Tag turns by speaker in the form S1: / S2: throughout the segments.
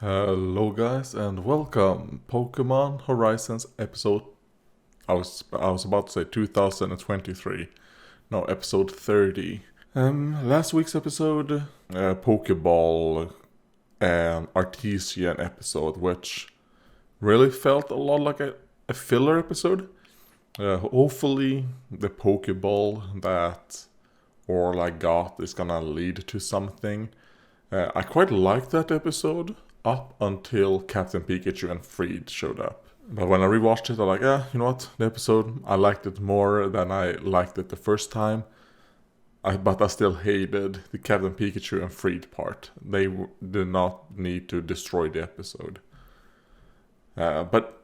S1: Hello guys and welcome Pokemon Horizons episode I was about to say 2023. No, episode 30. Last week's episode, Pokeball Artesian episode, which really felt a lot like a filler episode. Hopefully the Pokeball that Orla got is gonna lead to something. I quite liked that episode up until Captain Pikachu and Freed showed up. But when I rewatched it, I'm like, you know what? The episode, I liked it more than I liked it the first time. But I still hated the Captain Pikachu and Freed part. They did not need to destroy the episode. But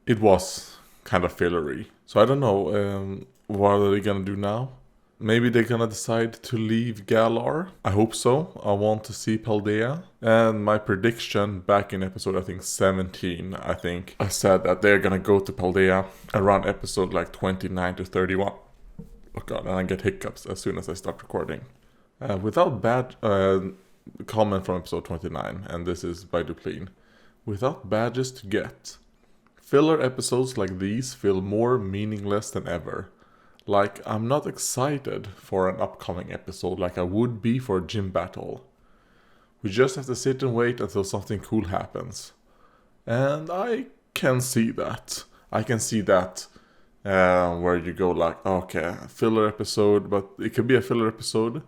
S1: it was kind of fillery. So I don't know, what are they gonna do now? Maybe they're gonna decide to leave Galar. I hope so. I want to see Paldea. And my prediction back in episode, I think 17, I said that they're gonna go to Paldea around episode like 29 to 31. Oh god, and I get hiccups as soon as I start recording. Without bad comment from episode 29, and this is by Duplin. Without badges to get, filler episodes like these feel more meaningless than ever. Like, I'm not excited for an upcoming episode like I would be for a gym battle. We just have to sit and wait until something cool happens. And I can see that. I can see that where you go like, okay, filler episode, but it could be a filler episode.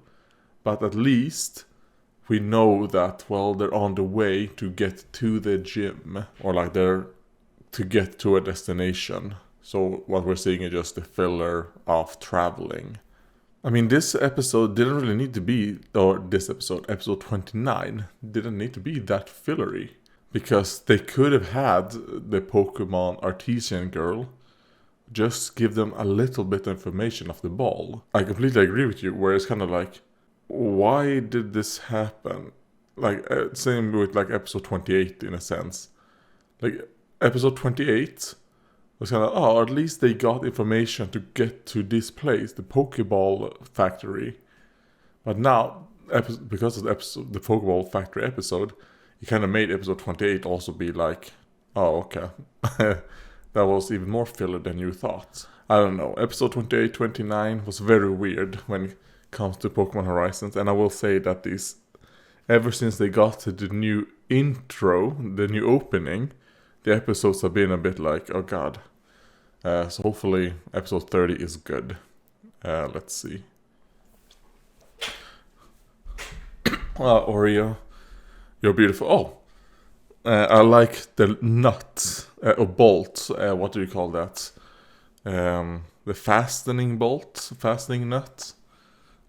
S1: But at least we know that, well, they're on the way to get to the gym. Or like they're to get to a destination. So what we're seeing is just the filler of traveling. I mean, this episode didn't really need to be, or this episode 29, didn't need to be that fillery. Because they could have had the Pokemon Artesian girl just give them a little bit of information of the ball. I completely agree with you, where it's kind of like, why did this happen? Like, same with like episode 28 in a sense. Like, episode 28... was kind of, at least they got information to get to this place, the Pokeball Factory. But now, because of the Pokeball Factory episode, it kind of made episode 28 also be like, oh, okay. That was even more filler than you thought. I don't know. Episode 28, 29 was very weird when it comes to Pokemon Horizons. And I will say that ever since they got to the new intro, the new opening, the episodes have been a bit like, oh god. So hopefully episode 30 is good. Let's see. Oreo, you're beautiful. Oh, I like the nut, or bolt. What do you call that? The fastening nut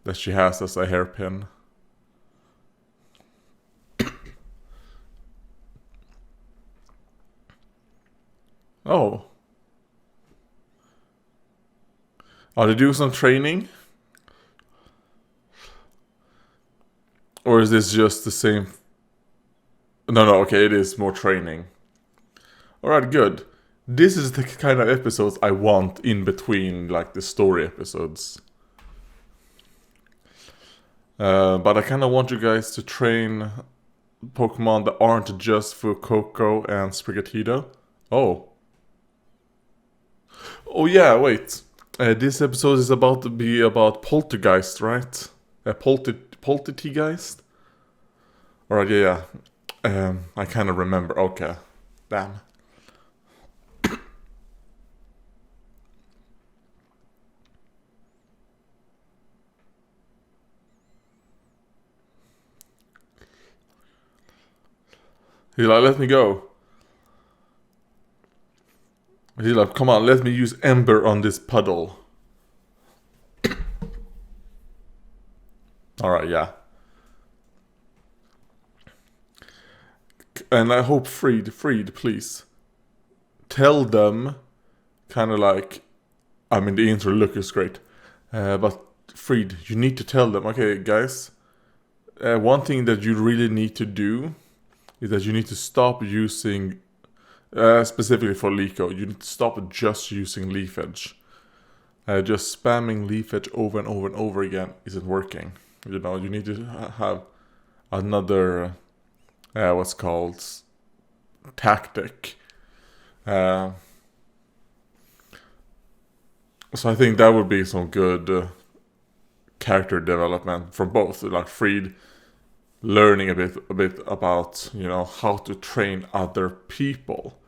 S1: that she has as a hairpin. Oh. Are they doing some training? Or is this just the same? No, okay, it is more training. Alright, good. This is the kind of episodes I want in between, like, the story episodes. But I kind of want you guys to train Pokemon that aren't just for Coco and Sprigatito. Oh. Oh yeah, wait. This episode is about to be about Poltergeist, right? Poltergeist? Alright, yeah. I kind of remember. Okay. Damn. He's like, let me go. He's like, come on, let me use Ember on this puddle. Alright, yeah. And I hope Freed, please. Tell them, kind of like, I mean, the intro look is great. But Freed, you need to tell them, okay, guys. One thing that you really need to do is that you need to stop using, specifically for Liko, you need to stop just using Leaf Edge. Just spamming Leaf Edge over and over and over again isn't working. You know, you need to have another what's called tactic. So I think that would be some good character development from both, like Freed learning a bit about how to train other people,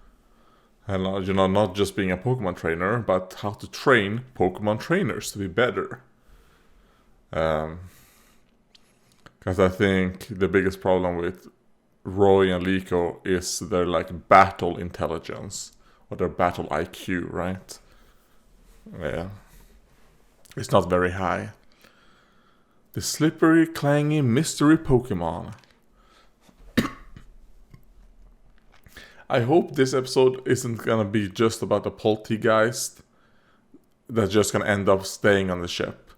S1: and not just being a Pokemon trainer, but how to train Pokemon trainers to be better. Because I think the biggest problem with Roy and Liko is their like battle intelligence or their battle IQ, right? Yeah, it's not very high. The slippery, clangy mystery Pokemon. I hope this episode isn't gonna be just about the Poltegeist that's just gonna end up staying on the ship.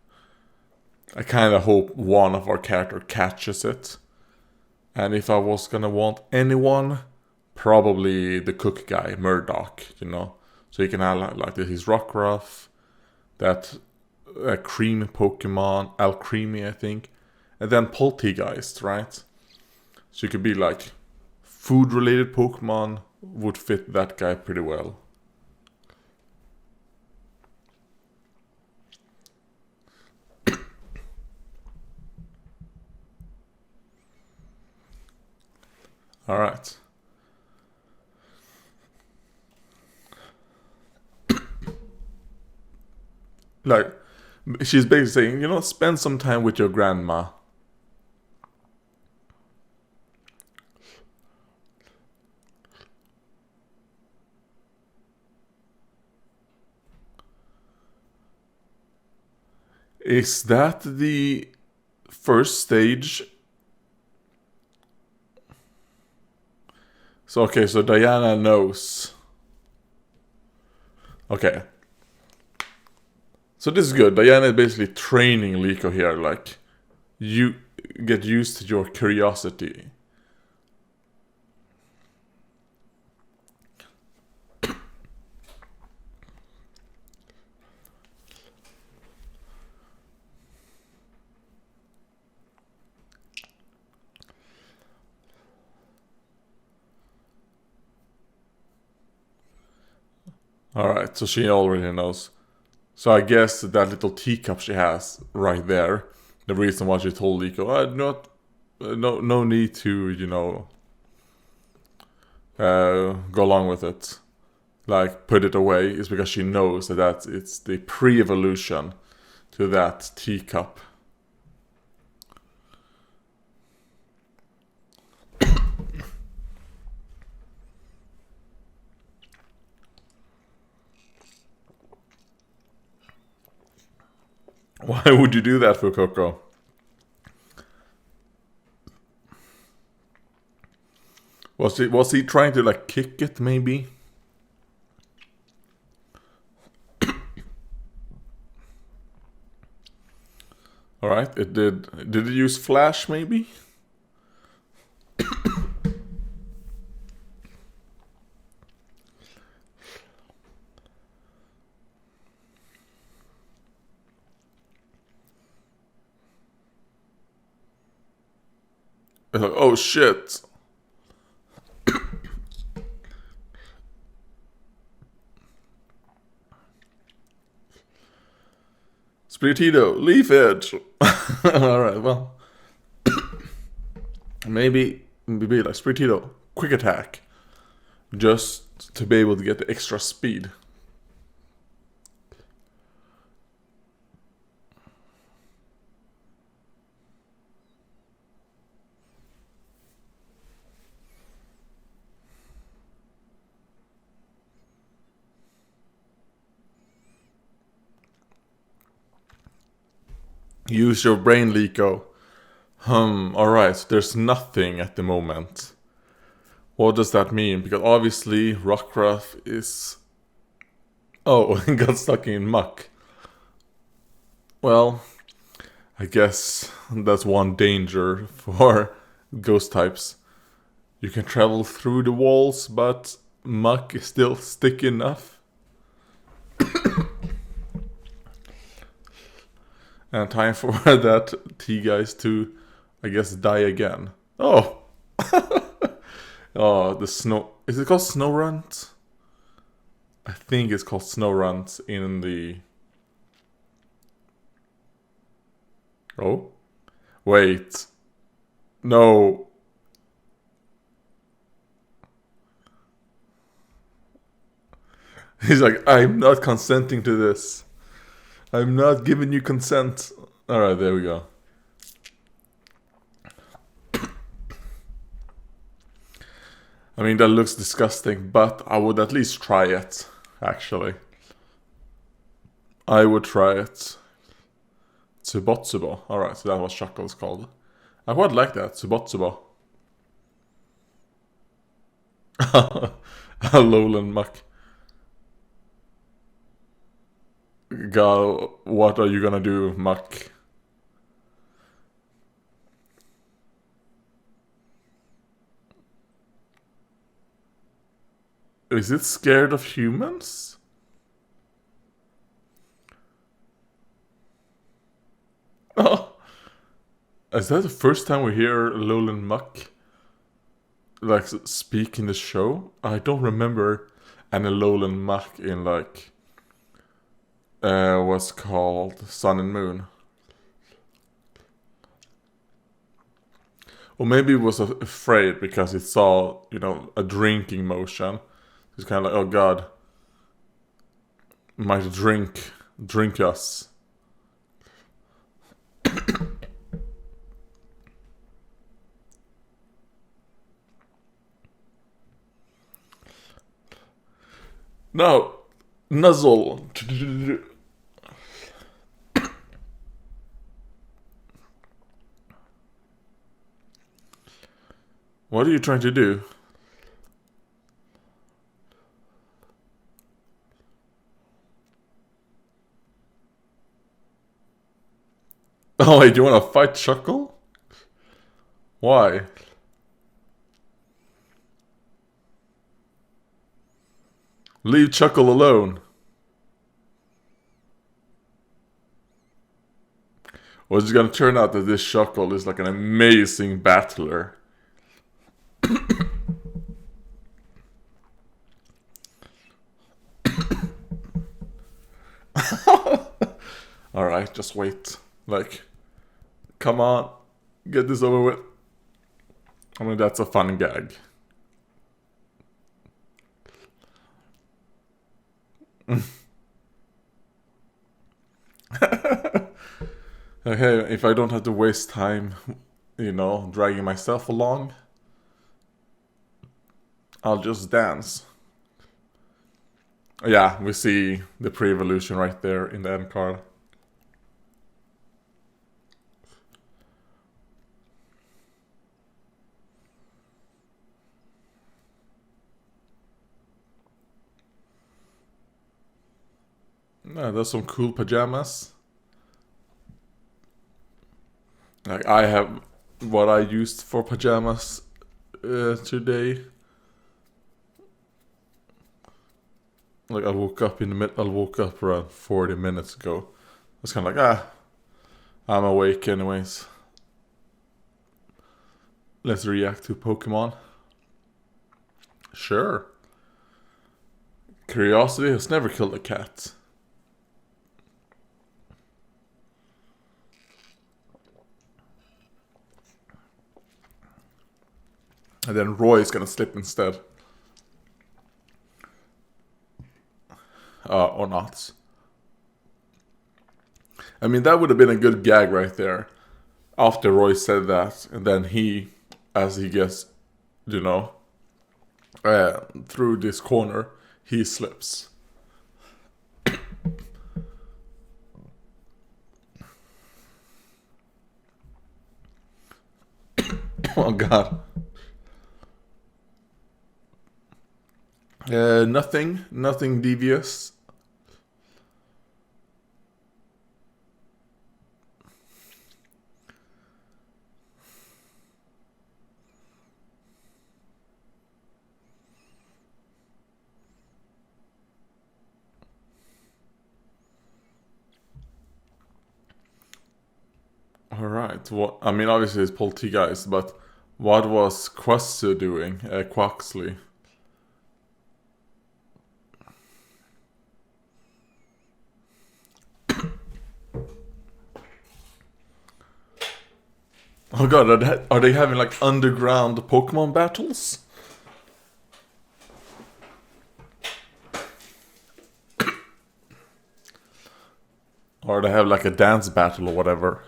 S1: I kinda hope one of our characters catches it. And if I was gonna want anyone, probably the cook guy, Murdoch, So you can have like his Rockruff, that cream Pokemon, Alcremie, I think. And then Poltegeist, right? So you could be like food-related Pokemon would fit that guy pretty well. Alright. Like, she's basically saying, spend some time with your grandma. Is that the first stage? So, okay, so Diana knows. Okay. So this is good. Diana is basically training Liko here, like, you get used to your curiosity. Alright, so she already knows. So I guess that little teacup she has right there, the reason why she told Liko, no need to, go along with it. Like, put it away, is because she knows that it's the pre-evolution to that teacup. Why would you do that for Coco? Was he trying to like kick it maybe? Alright, it did. Did it use flash maybe? It's like, oh shit. Spiritito, leaf edge. Alright, well. maybe like Spiritito, quick attack. Just to be able to get the extra speed. Use your brain, Liko. Alright, there's nothing at the moment. What does that mean? Because obviously Rockruff is... Oh, got stuck in muck. Well, I guess that's one danger for ghost types. You can travel through the walls, but muck is still sticky enough. And time for that T-Guys to, I guess, die again. Oh! Oh, the snow. Is it called snow runt? I think it's called snow runt in the. Oh, wait. No. He's like, I'm not consenting to this. I'm not giving you consent. Alright, there we go. I mean, that looks disgusting, but I would at least try it, actually. I would try it. Tsubotsubo. Alright, so that was Chuckle's called. I quite like that, Tsubotsubo. Lowland Muck. God, what are you gonna do, Muck? Is it scared of humans? Oh, is that the first time we hear Lowland Muck like speak in the show? I don't remember any Lowland Muck in like what's called Sun and Moon. Or maybe it was afraid because it saw, a drinking motion. It's kind of like, oh god, might drink us. No, nuzzle. What are you trying to do? Oh wait, do you want to fight Chuckle? Why? Leave Chuckle alone. Or is it gonna turn out that this Chuckle is like an amazing battler? Alright, just wait. Like, come on, get this over with. I mean, that's a fun gag. Okay, if I don't have to waste time, dragging myself along, I'll just dance. Yeah, we see the pre-evolution right there in the end card. Yeah, there's some cool pajamas. Like I have what I used for pajamas today. Like I woke up around 40 minutes ago. I was kind of like, I'm awake anyways. Let's react to Pokemon. Sure. Curiosity has never killed a cat. And then Roy is gonna slip instead. Or not. I mean, that would have been a good gag right there. After Roy said that, and then he, as he gets, through this corner, he slips. Oh god. Nothing devious. Alright, I mean, obviously it's Poltegeist, but What was Quaxley doing? Quaxley. Oh god, are they having like underground Pokemon battles? Or they have like a dance battle or whatever.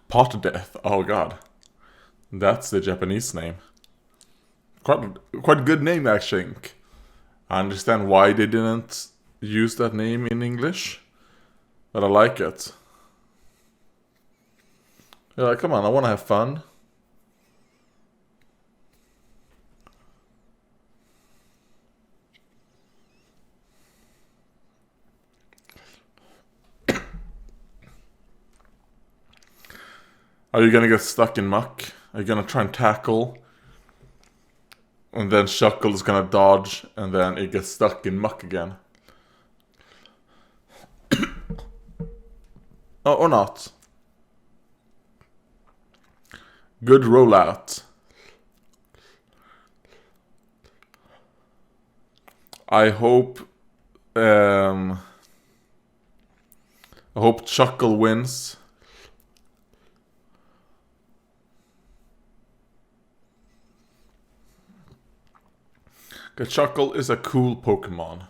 S1: Pot Death, oh god. That's the Japanese name. Quite a good name, I think. I understand why they didn't use that name in English, but I like it. Yeah, like, come on, I want to have fun. Are you gonna get stuck in muck? Are you gonna try and tackle? And then Shuckle is gonna dodge, and then it gets stuck in muck again. Oh, or not. Good rollout. I hope Chuckle wins. Chuckle is a cool Pokemon.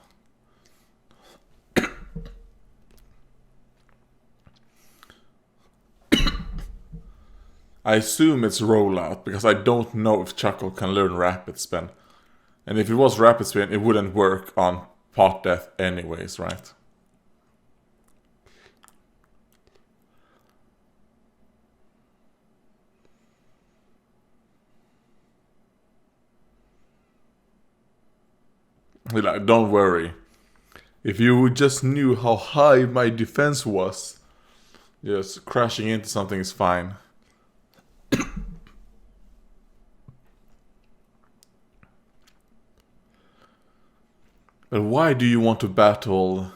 S1: I assume it's rollout because I don't know if Chuckle can learn Rapid Spin. And if it was Rapid Spin, it wouldn't work on Pot Death anyways, right? Like, don't worry. If you just knew how high my defense was, just crashing into something is fine. But why do you want to battle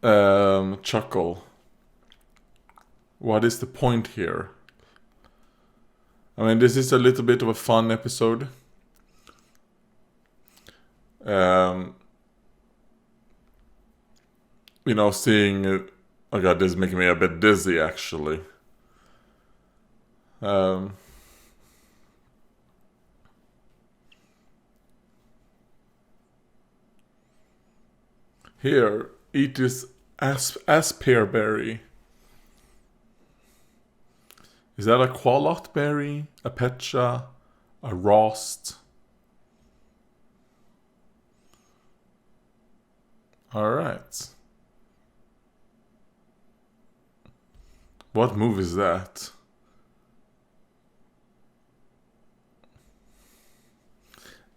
S1: Chuckle? What is the point here? I mean, this is a little bit of a fun episode. You know, seeing... Oh god, this is making me a bit dizzy, actually. Here, eat this asperberry. Is that a qualot berry? A petcha? A rost? Alright. What move is that?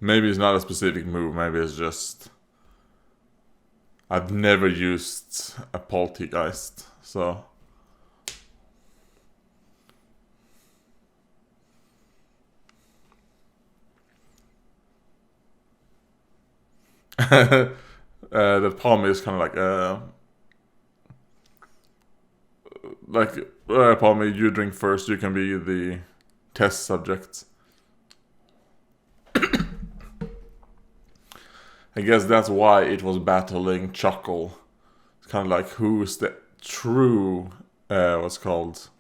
S1: Maybe it's not a specific move, maybe it's just... I've never used a Poltergeist, so... the Palmy is kind of like... Palmy, you drink first, you can be the test subject. I guess that's why it was battling Chuckle. It's kind of like, who's the true, what's called?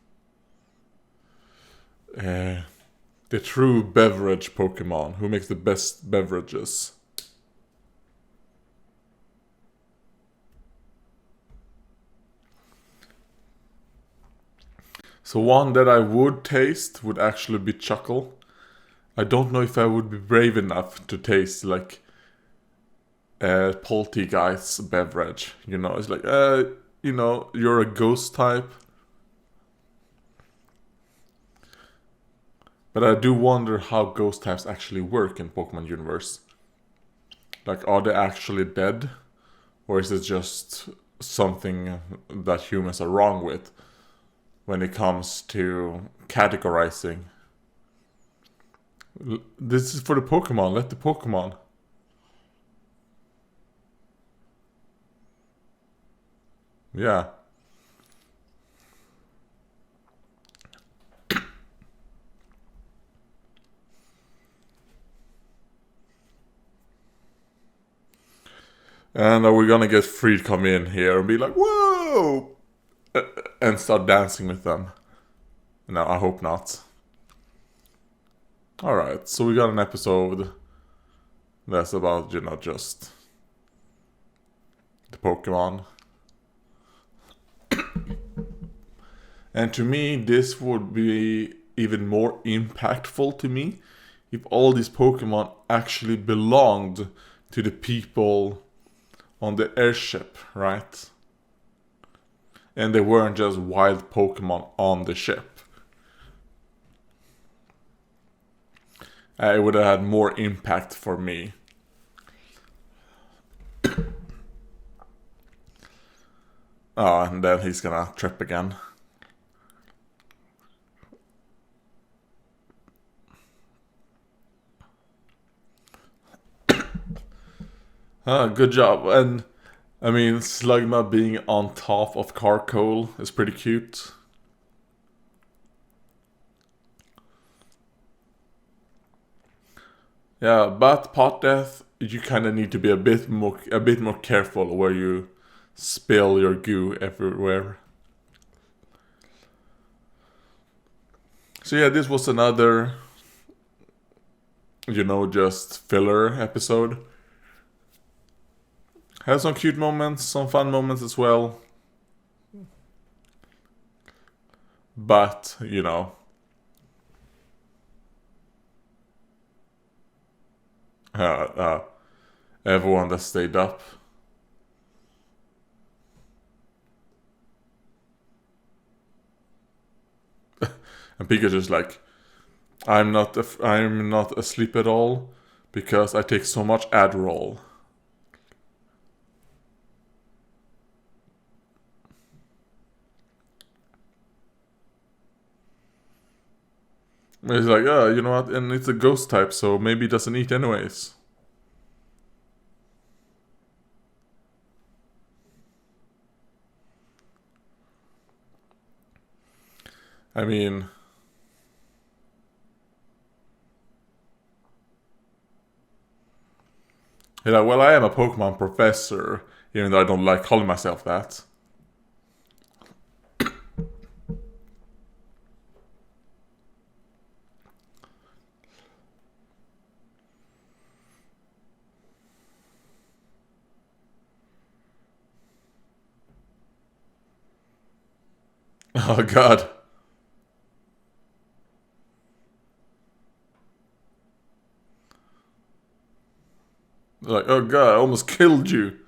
S1: The true beverage Pokemon. Who makes the best beverages? So one that I would taste would actually be Chuckle. I don't know if I would be brave enough to taste like Poltergeist's beverage. You know, it's like, you know, you're a ghost type. But I do wonder how ghost types actually work in Pokemon universe. Like, are they actually dead? Or is it just something that humans are wrong with when it comes to categorizing This is for the Pokemon. Let the Pokemon. Yeah. And we're gonna get Free to come in here and be like, whoa! And start dancing with them. No, I hope not. Alright, so we got an episode that's about, just the Pokemon. And to me, this would be even more impactful to me if all these Pokemon actually belonged to the people on the airship, right? And they weren't just wild Pokemon on the ship. It would have had more impact for me. Oh, and then he's gonna trip again. Good job. And I mean, Slugma being on top of Carcoal is pretty cute. Yeah, but Pot Death, you kind of need to be a bit more careful where you spill your goo everywhere. So yeah, this was another, just filler episode. Had some cute moments, some fun moments as well. But, everyone that stayed up. And Pikachu's like, I'm not asleep at all because I take so much Adderall. And he's like, oh, you know what? And it's a ghost type, so maybe it doesn't eat anyways. I mean, he's like, well, I am a Pokemon professor, even though I don't like calling myself that. Oh god. Like, oh god, I almost killed you.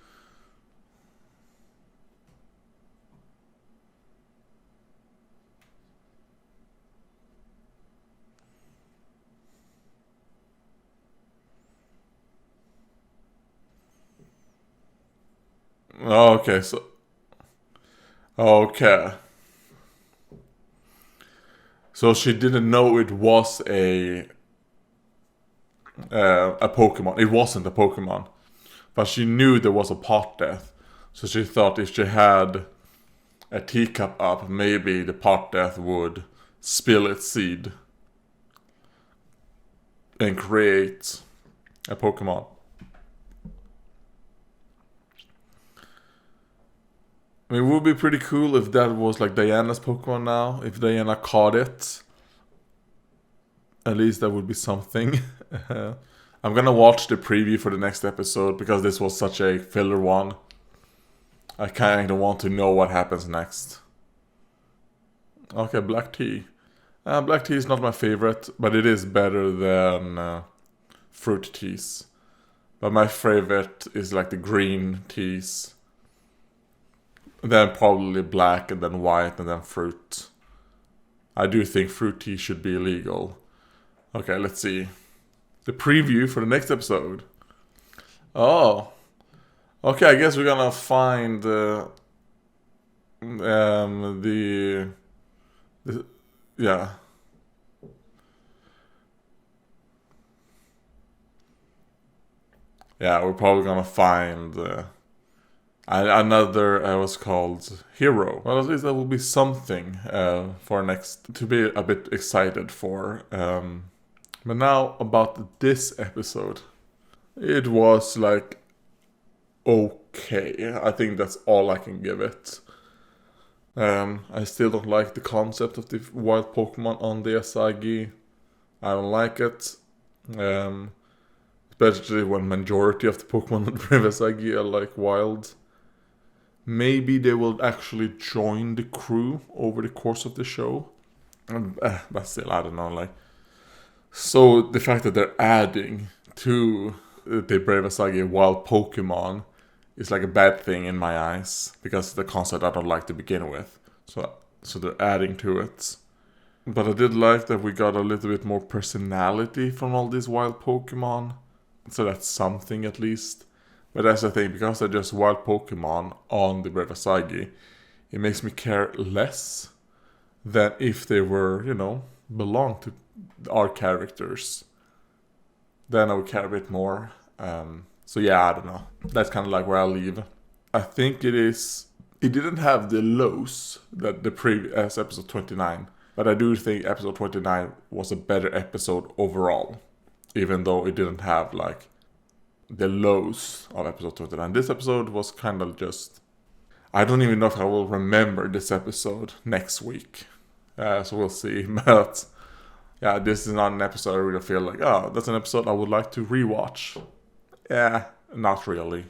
S1: Okay, so... Okay. So she didn't know it was a Pokemon. It wasn't a Pokemon. But she knew there was a pot death. So she thought if she had a teacup up, maybe the pot death would spill its seed and create a Pokemon. I mean, it would be pretty cool if that was like Diana's Pokemon now. If Diana caught it. At least that would be something. I'm gonna watch the preview for the next episode because this was such a filler one. I kinda want to know what happens next. Okay, black tea. Black tea is not my favorite, but it is better than fruit teas. But my favorite is like the green teas. Then probably black, and then white, and then fruit. I do think fruit tea should be illegal. Okay, let's see. The preview for the next episode. Oh. Okay, I guess we're gonna find the yeah. yeah, we're probably gonna find another was called Hero. Well, at least that will be something for next to be a bit excited for. But now about this episode, it was like okay. I think that's all I can give it. I still don't like the concept of the wild Pokemon on the Asagi. I don't like it. Especially when majority of the Pokemon on the Asagi are like wild. Maybe they will actually join the crew over the course of the show. But still, I don't know. Like, so the fact that they're adding to the Brave Asagi wild Pokemon is like a bad thing in my eyes because the concept I don't like to begin with. So they're adding to it. But I did like that we got a little bit more personality from all these wild Pokemon. So that's something at least. But that's the thing, because they're just wild Pokemon on the Brave Asagi, it makes me care less than if they were, belong to our characters. Then I would care a bit more. So yeah, I don't know. That's kind of like where I leave. I think it didn't have the lows that the previous episode 29. But I do think episode 29 was a better episode overall. Even though it didn't have like the lows of episode 29. This episode was kind of just... I don't even know if I will remember this episode next week. So we'll see. But yeah, this is not an episode I really feel like, oh, that's an episode I would like to rewatch. Yeah, not really.